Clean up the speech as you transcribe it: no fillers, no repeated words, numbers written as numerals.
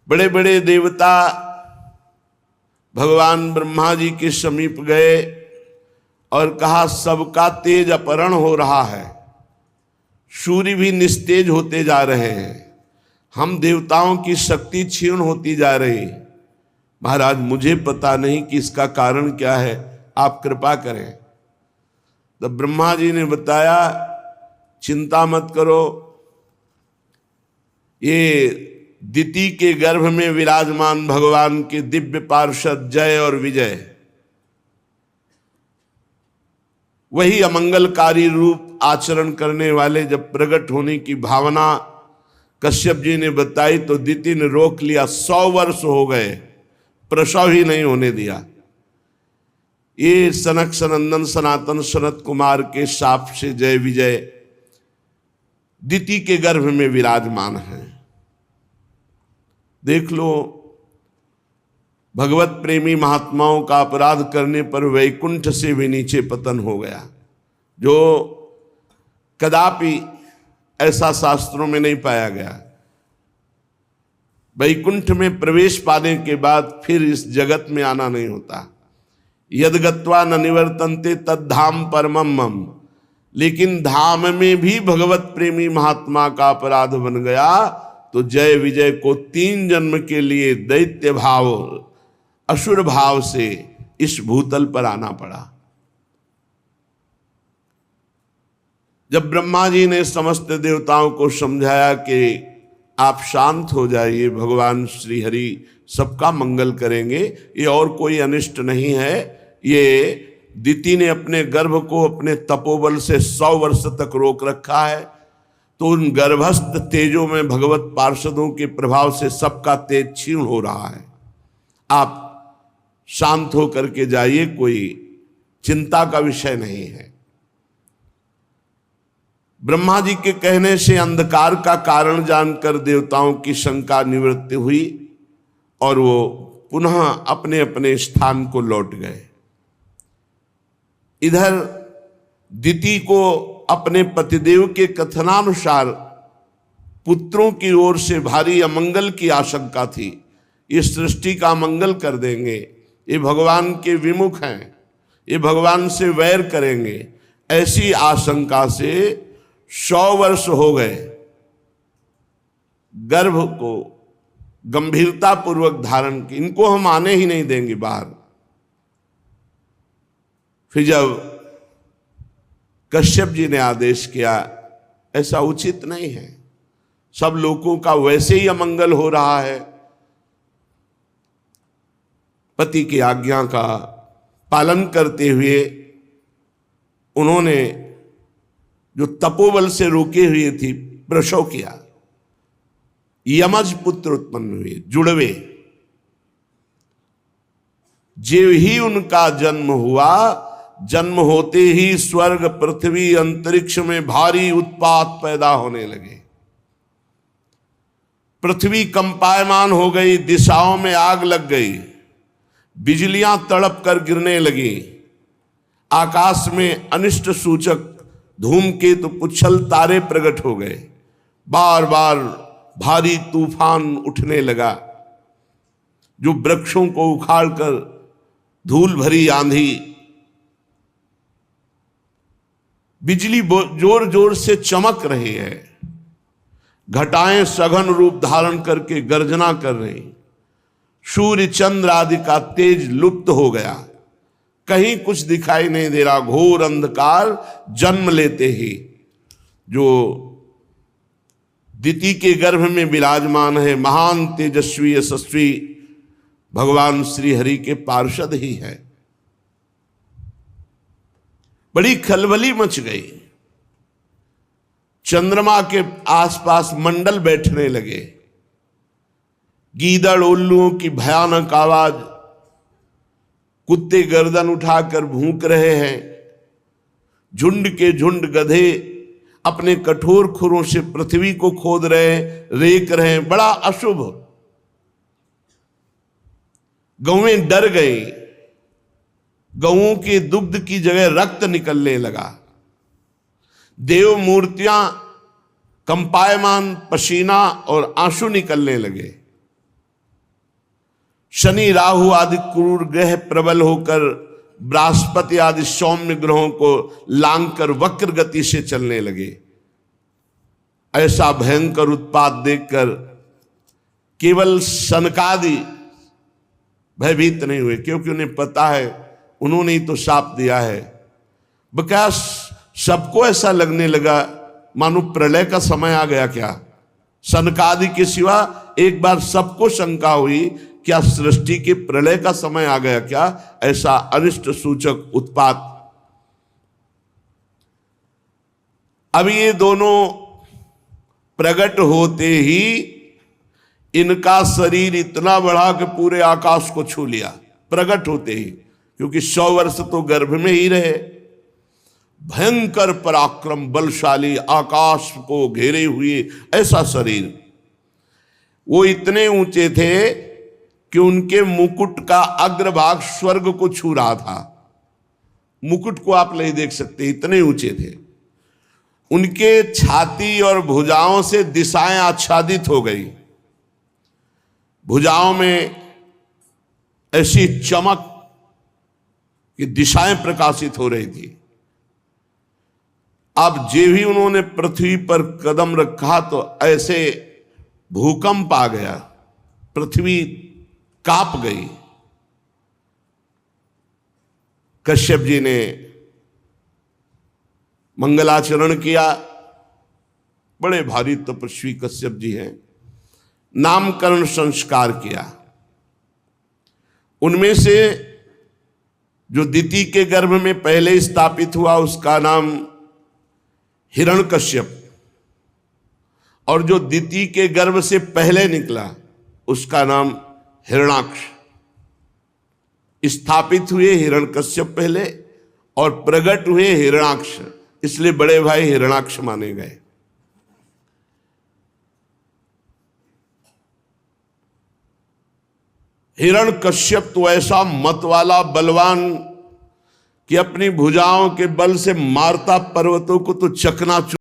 बड़े बड़े देवता भगवान ब्रह्मा जी के समीप गए और कहा सबका तेज अपहरण हो रहा है, सूर्य भी निस्तेज होते जा रहे हैं, हम देवताओं की शक्ति क्षीण होती जा रही। महाराज मुझे पता नहीं कि इसका कारण क्या है, आप कृपा करें। तो ब्रह्मा जी ने बताया चिंता मत करो, ये दिति के गर्भ में विराजमान भगवान के दिव्य पार्षद जय और विजय, वही अमंगलकारी रूप आचरण करने वाले जब प्रकट होने की भावना कश्यप जी ने बताई तो दिति ने रोक लिया। 100 वर्ष हो गए, प्रसव ही नहीं होने दिया। ये सनक सनंदन सनातन सनत कुमार के शाप से जय विजय दिति के गर्भ में विराजमान है। देख लो, भगवत प्रेमी महात्माओं का अपराध करने पर वैकुंठ से भी नीचे पतन हो गया, जो कदापि ऐसा शास्त्रों में नहीं पाया गया। वैकुंठ में प्रवेश पाने के बाद फिर इस जगत में आना नहीं होता। यद गत्वा न निवर्तन्ते तद धाम परमम मम। लेकिन धाम में भी भगवत प्रेमी महात्मा का अपराध बन गया तो जय विजय को 3 जन्म के लिए दैत्य भाव असुर भाव से इस भूतल पर आना पड़ा। जब ब्रह्मा जी ने समस्त देवताओं को समझाया कि आप शांत हो जाइए, भगवान श्री हरि सबका मंगल करेंगे, ये और कोई अनिष्ट नहीं है, ये दिति ने अपने गर्भ को अपने तपोबल से 100 वर्ष तक रोक रखा है, तो उन गर्भस्थ तेजों में भगवत पार्षदों के प्रभाव से सबका तेज क्षीण हो रहा है। आप शांत होकर के जाइए, कोई चिंता का विषय नहीं है। ब्रह्मा जी के कहने से अंधकार का कारण जानकर देवताओं की शंका निवृत्ति हुई और वो पुनः अपने अपने स्थान को लौट गए। इधर दिति को अपने पतिदेव के कथनानुसार पुत्रों की ओर से भारी अमंगल की आशंका थी। ये सृष्टि का अमंगल कर देंगे, ये भगवान के विमुख हैं, ये भगवान से वैर करेंगे, ऐसी आशंका से 100 वर्ष हो गए। गर्भ को गंभीरता पूर्वक धारण की, इनको हम आने ही नहीं देंगे बाहर। फिर जब कश्यप जी ने आदेश किया ऐसा उचित नहीं है, सब लोगों का वैसे ही अमंगल हो रहा है, पति की आज्ञा का पालन करते हुए उन्होंने जो तपोबल से रोके हुए थी प्रसव किया। यमज पुत्र उत्पन्न हुए, जुड़वे। जो ही उनका जन्म हुआ, जन्म होते ही स्वर्ग पृथ्वी अंतरिक्ष में भारी उत्पात पैदा होने लगे। पृथ्वी कंपायमान हो गई, दिशाओं में आग लग गई, बिजलियां तड़प कर गिरने लगी, आकाश में अनिष्ट सूचक धूमकेतु पुच्छल तारे प्रकट हो गए, बार बार भारी तूफान उठने लगा, जो वृक्षों को उखाड़कर धूल भरी आंधी, बिजली जोर जोर से चमक रही है, घटाएं सघन रूप धारण करके गर्जना कर रही, सूर्य चंद्र आदि का तेज लुप्त हो गया, कहीं कुछ दिखाई नहीं दे रहा, घोर अंधकार जन्म लेते ही जो दिति के गर्भ में विराजमान है महान तेजस्वी यशस्वी भगवान श्री हरि के पार्षद ही है। बड़ी खलबली मच गई, चंद्रमा के आसपास मंडल बैठने लगे, गीदड़ उल्लुओं की भयानक आवाज, कुत्ते गर्दन उठाकर भूंक रहे हैं, झुंड के झुंड गधे अपने कठोर खुरों से पृथ्वी को खोद रहे, रेक रहे, बड़ा अशुभ। गौएं डर गई, गौओं के दुग्ध की जगह रक्त निकलने लगा, देव मूर्तियां कंपायमान पसीना और आंसू निकलने लगे। शनि राहु आदि क्रूर ग्रह प्रबल होकर बृहस्पति आदि सौम्य ग्रहों को लांघकर वक्र गति से चलने लगे। ऐसा भयंकर उत्पात देखकर केवल सनकादि भयभीत नहीं हुए, क्योंकि उन्हें पता है उन्होंने ही तो शाप दिया है। बकाया सबको ऐसा लगने लगा मानो प्रलय का समय आ गया क्या। सनकादि के सिवा एक बार सबको शंका हुई, क्या सृष्टि के प्रलय का समय आ गया क्या। ऐसा अनिष्ट सूचक उत्पात। अब ये दोनों प्रकट होते ही इनका शरीर इतना बढ़ा कि पूरे आकाश को छू लिया, प्रकट होते ही, क्योंकि 100 वर्ष तो गर्भ में ही रहे। भयंकर पराक्रम, बलशाली, आकाश को घेरे हुए ऐसा शरीर। वो इतने ऊंचे थे कि उनके मुकुट का अग्रभाग स्वर्ग को छू रहा था। मुकुट को आप नहीं देख सकते, इतने ऊंचे थे। उनके छाती और भुजाओं से दिशाएं आच्छादित हो गई। भुजाओं में ऐसी चमक कि दिशाएं प्रकाशित हो रही थी। अब जे भी उन्होंने पृथ्वी पर कदम रखा तो ऐसे भूकंप आ गया, पृथ्वी कांप गई। कश्यप जी ने मंगलाचरण किया। बड़े भारी तपस्वी कश्यप जी हैं। नामकरण संस्कार किया। उनमें से जो दिति के गर्भ में पहले स्थापित हुआ उसका नाम हिरण्यकश्यप, और जो दिति के गर्भ से पहले निकला उसका नाम हिरण्याक्ष। स्थापित हुए हिरण्यकश्यप पहले और प्रकट हुए हिरण्याक्ष, इसलिए बड़े भाई हिरण्याक्ष माने गए। हिरण्यकश्यप तो ऐसा मत वाला बलवान कि अपनी भुजाओं के बल से मारता पर्वतों को तो चकनाचूर